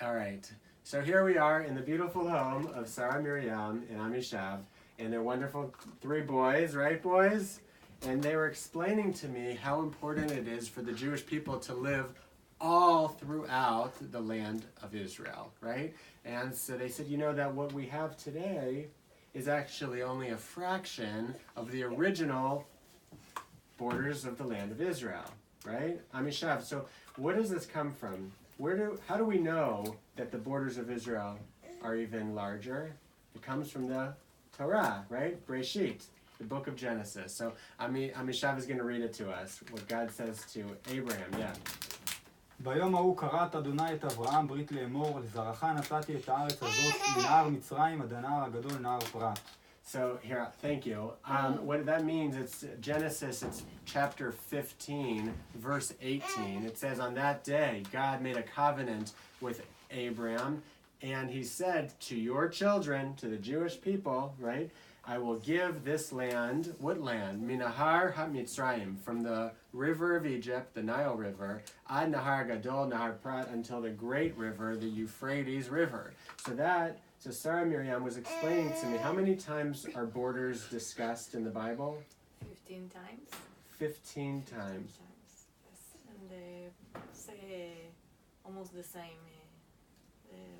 All right. So here we are in the beautiful home of Sarah Miriam and Amishav and their wonderful 3 boys, right, boys? And they were explaining to me how important it is for the Jewish people to live all throughout the land of Israel, right? And so they said, that what we have today is actually only a fraction of the original borders of the land of Israel, right? Amishav, so where does this come from? How do we know that the borders of Israel are even larger? It comes from the Torah, right? Breshit, the book of Genesis. So Amishav is going to read it to us, what God says to Abraham. Yeah. ביום ההוא כרת אדוני את אברהם ברית לאמור, לזרעך נתתי את הארץ הזאת מנהר מצרים עד הנהר הגדול נהר פרת. So here, thank you. What that means, it's Genesis, it's chapter 15, verse 18. It says, on that day, God made a covenant with Abraham, and he said to your children, to the Jewish people, right, I will give this land, what land? Minahar HaMitzrayim, from the river of Egypt, the Nile River, ad Nahar Gadol, Nahar Prat, until the great river, the Euphrates River. So Sarah Miriam was explaining to me, how many times are borders discussed in the Bible? 15 times. 15 times. Yes. And they say almost the same,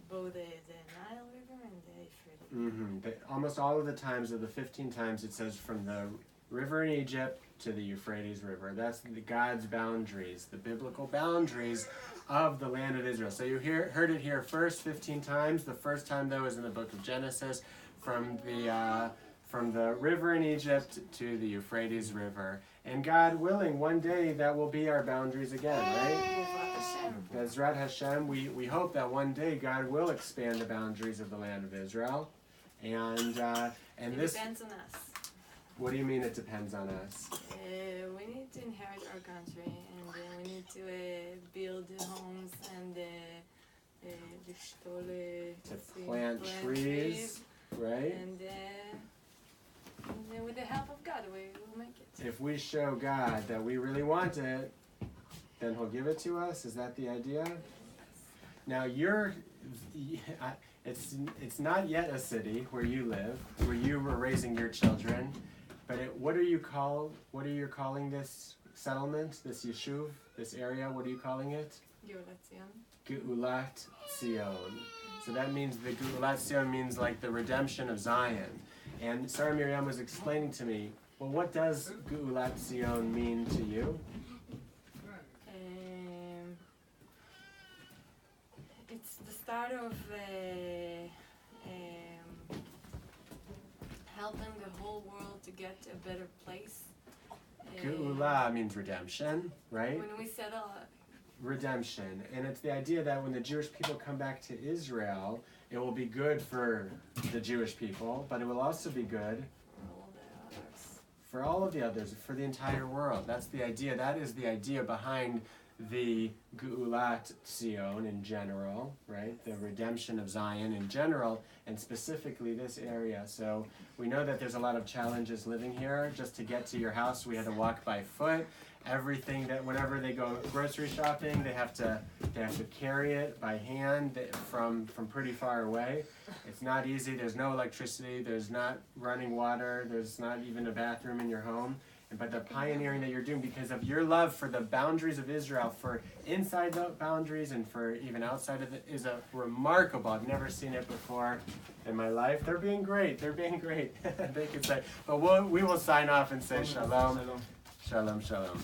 both the Nile River and the Euphrates. Almost all of the times of the 15 times it says from the river in Egypt to the Euphrates River. That's God's boundaries, the biblical boundaries of the land of Israel. So you heard it here first 15 times. The first time, though, is in the book of Genesis, from the river in Egypt to the Euphrates River. And God willing, one day that will be our boundaries again, right? Bezrat Hashem, we hope that one day God will expand the boundaries of the land of Israel. And it depends on us. What do you mean it depends on us? We need to inherit our country, and we need to build homes and plant trees, right? And with the help of God, we will make it. If we show God that we really want it, then He'll give it to us. Is that the idea? Now it's not yet a city where you live, where you were raising your children. But what are you calling this settlement, this yeshuv, this area? What are you calling it? Geulat Zion. So that means the Geulat Zion means like the redemption of Zion. And Sarah Miriam was explaining to me, well, what does Geulat Zion mean to you? It's the start of helping the whole world to get to a better place. Geula means redemption, right? When we settle redemption. And it's the idea that when the Jewish people come back to Israel, it will be good for the Jewish people, but it will also be good for all of the others, for the entire world. That's the idea. That is the idea behind the Geulat Zion in general, right? The redemption of Zion in general, and specifically this area. So we know that there's a lot of challenges living here. Just to get to your house, we had to walk by foot. Everything that whenever they go grocery shopping, they have to carry it by hand from pretty far away. It's not easy. There's no electricity. There's not running water. There's not even a bathroom in your home. But the pioneering that you're doing because of your love for the boundaries of Israel, for inside the boundaries and for even outside of it, is a remarkable. I've never seen it before in my life. They're being great. They can say. But we will sign off and say shalom. Shalom, shalom.